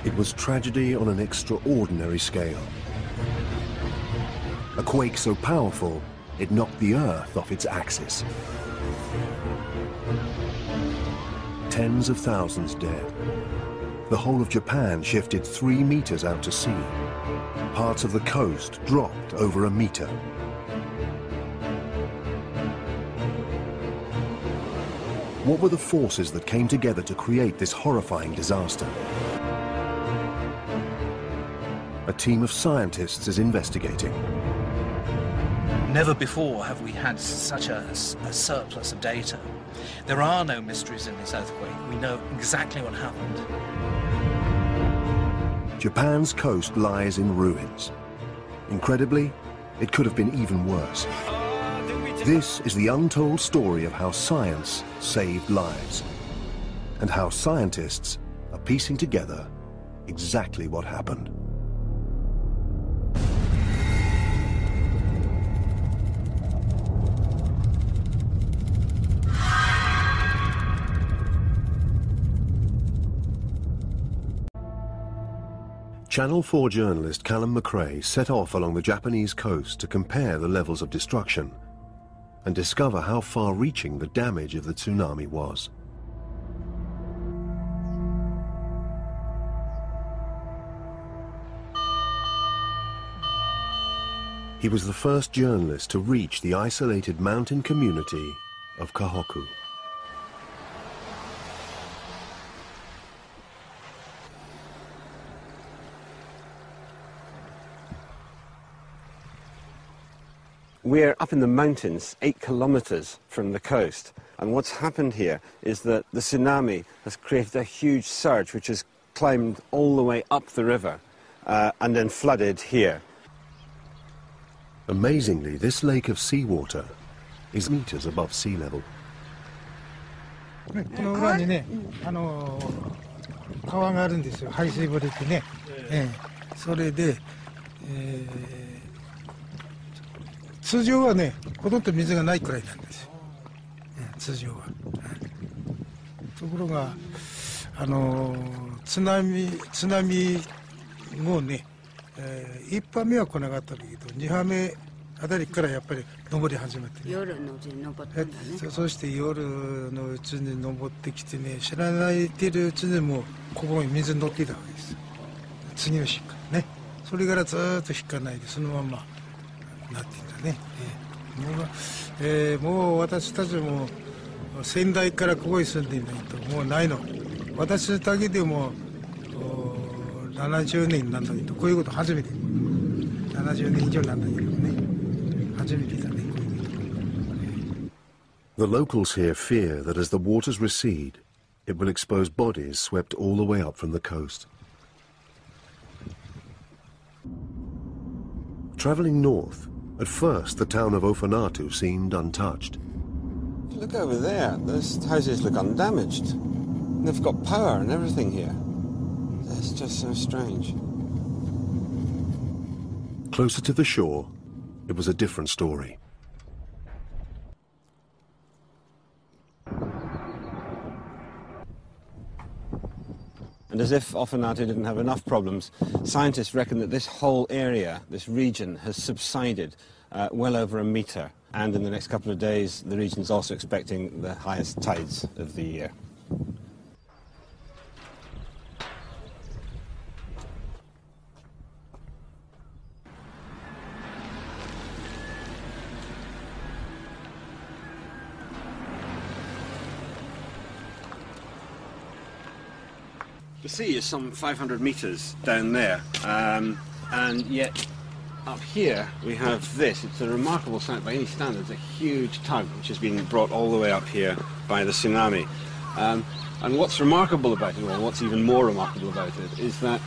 It was tragedy on an extraordinary scale. A quake so powerful, it knocked the Earth off its axis. Tens of thousands dead. The whole of Japan shifted 3 meters out to sea. Parts of the coast dropped over a meter. What were the forces that came together to create this horrifying disaster? A team of scientists is investigating. Never before have we had such a surplus of data. There are no mysteries in this earthquake. We know exactly what happened. Japan's coast lies in ruins. Incredibly, it could have been even worse. This is the untold story of how science saved lives, and how scientists are piecing together exactly what happened. Channel 4 journalist Callum McRae set off along the Japanese coast to compare the levels of destruction and discover how far-reaching the damage of the tsunami was. He was the first journalist to reach the isolated mountain community of Kahoku. We're up in the mountains, 8 kilometers from the coast, and what's happened here is that the tsunami has created a huge surge which has climbed all the way up the river and then flooded here. Amazingly, this lake of seawater is meters above sea level. この裏にね、川があるんですよ。排水堀ってね。それで、通常はね、ほとんど水がないくらいなんですよ。通常は。ところが、津波後ね、1波目は来なかったんだけど、2波目あたりからやっぱり登り始めて、ね、夜のうちに登ったんだね。そして夜のうちに登ってきてね、知らないてるうちにもうここに水乗っていたわけです。次の日からね。それからずっと引かないでそのままなってんだね。もう私たちも先代からここに住んでいないともうないの。私だけでも70年なんだけど、こういうこと初めて。70年以上なんだけどね、初めてだね。The locals here fear that as the waters recede, it will expose bodies swept all the way up from the coast. Travelling north, at first the town of Ofanatu seemed untouched. Look over there, those houses look undamaged. They've got power and everything here. It's just so strange. Closer to the shore, it was a different story. And as if Ofanatu didn't have enough problems, scientists reckon that this whole area, this region, has subsided well over a metre. And in the next couple of days, the region's also expecting the highest tides of the year. The sea is some 500 metres down there, and yet up here we have this. It's a remarkable sight by any standards, a huge tug which has been brought all the way up here by the tsunami. And what's remarkable about it, or what's even more remarkable about it, is that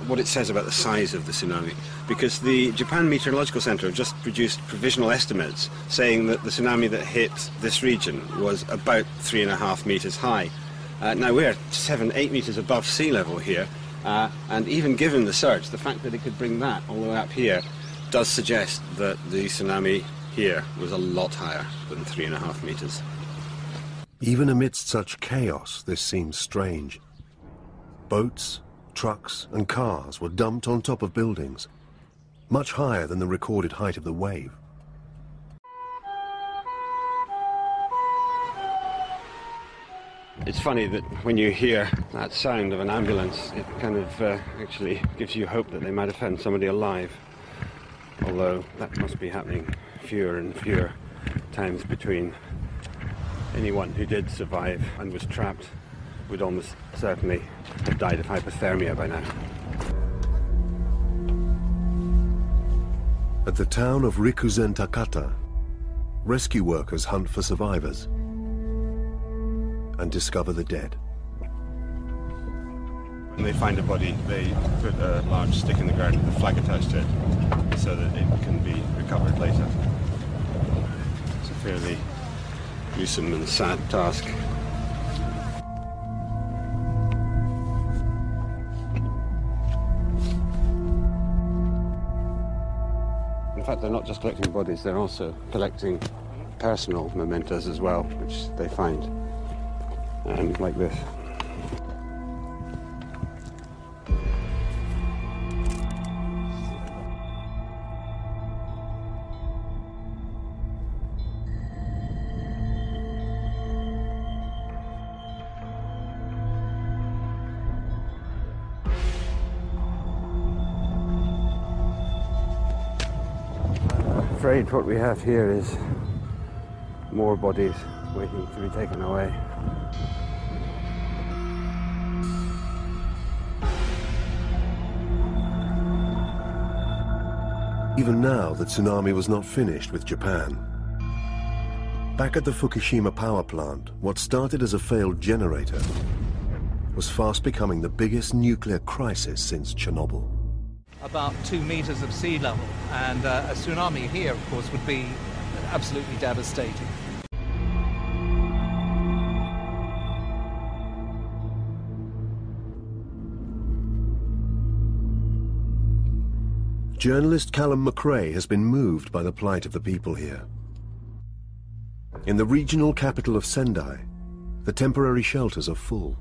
what it says about the size of the tsunami. Because the Japan Meteorological Center have just produced provisional estimates saying that the tsunami that hit this region was about 3.5 metres high. Now we're 7-8 metres above sea level here, and even given the surge, the fact that it could bring that all the way up here does suggest that the tsunami here was a lot higher than 3.5 metres. Even amidst such chaos, this seems strange. Boats, trucks and cars were dumped on top of buildings, much higher than the recorded height of the wave. It's funny that when you hear that sound of an ambulance, it kind of actually gives you hope that they might have found somebody alive. Although that must be happening fewer and fewer times between. Anyone who did survive and was trapped would almost certainly have died of hypothermia by now. At the town of Rikuzen Takata, rescue workers hunt for survivors and discover the dead. When they find a body, they put a large stick in the ground with a flag attached to it so that it can be recovered later. It's a fairly gruesome and sad task. In fact, they're not just collecting bodies, they're also collecting personal mementos as well, which they find, like this. I'm afraid what we have here is more bodies waiting to be taken away. Even now, the tsunami was not finished with Japan. Back at the Fukushima power plant, what started as a failed generator was fast becoming the biggest nuclear crisis since Chernobyl. About 2 meters of sea level, and a tsunami here, of course, would be absolutely devastating. Journalist Callum McRae has been moved by the plight of the people here. In the regional capital of Sendai, the temporary shelters are full.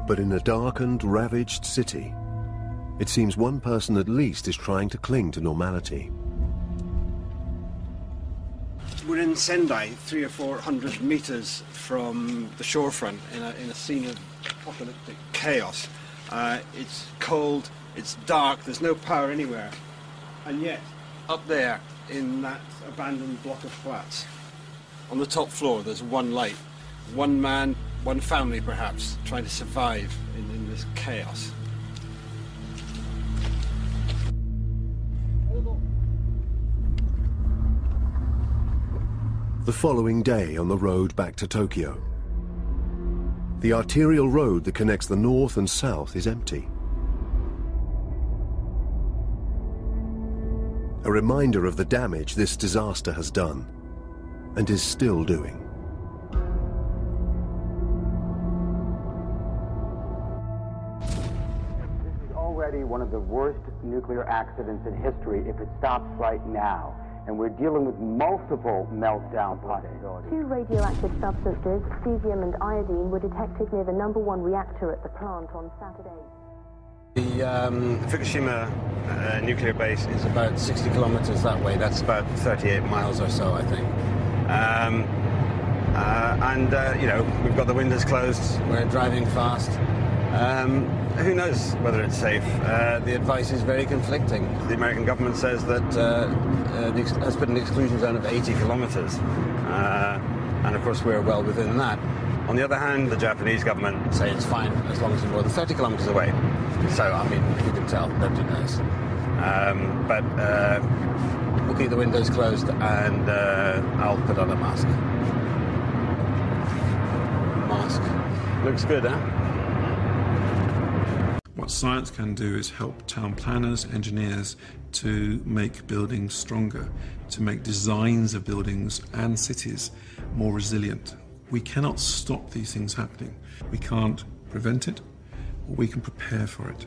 But in a darkened, ravaged city, it seems one person at least is trying to cling to normality. We're in Sendai, 300 or 400 meters from the shorefront, in a scene of apocalyptic chaos. It's cold, it's dark, there's no power anywhere. And yet, up there, in that abandoned block of flats, on the top floor, there's one light. One man, one family perhaps, trying to survive in this chaos. The following day on the road back to Tokyo, the arterial road that connects the north and south is empty. A reminder of the damage this disaster has done and is still doing. One of the worst nuclear accidents in history if it stops right now. And we're dealing with multiple meltdown possibilities. 2 radioactive substances, cesium and iodine, were detected near the #1 reactor at the plant on Saturday. The Fukushima nuclear base is about 60 kilometers that way. That's about 38 miles or so, I think. You know, we've got the windows closed. We're driving fast. Who knows whether it's safe? The advice is very conflicting. The American government says that has put an exclusion zone of 80 kilometers. And of course we're well within that. On the other hand, the Japanese government say it's fine as long as we're more than 30 kilometers away. So, I mean, you can tell, nobody knows. But we'll keep the windows closed and I'll put on a mask. Mask. Looks good, huh? What science can do is help town planners, engineers to make buildings stronger, to make designs of buildings and cities more resilient. We cannot stop these things happening. We can't prevent it, or we can prepare for it.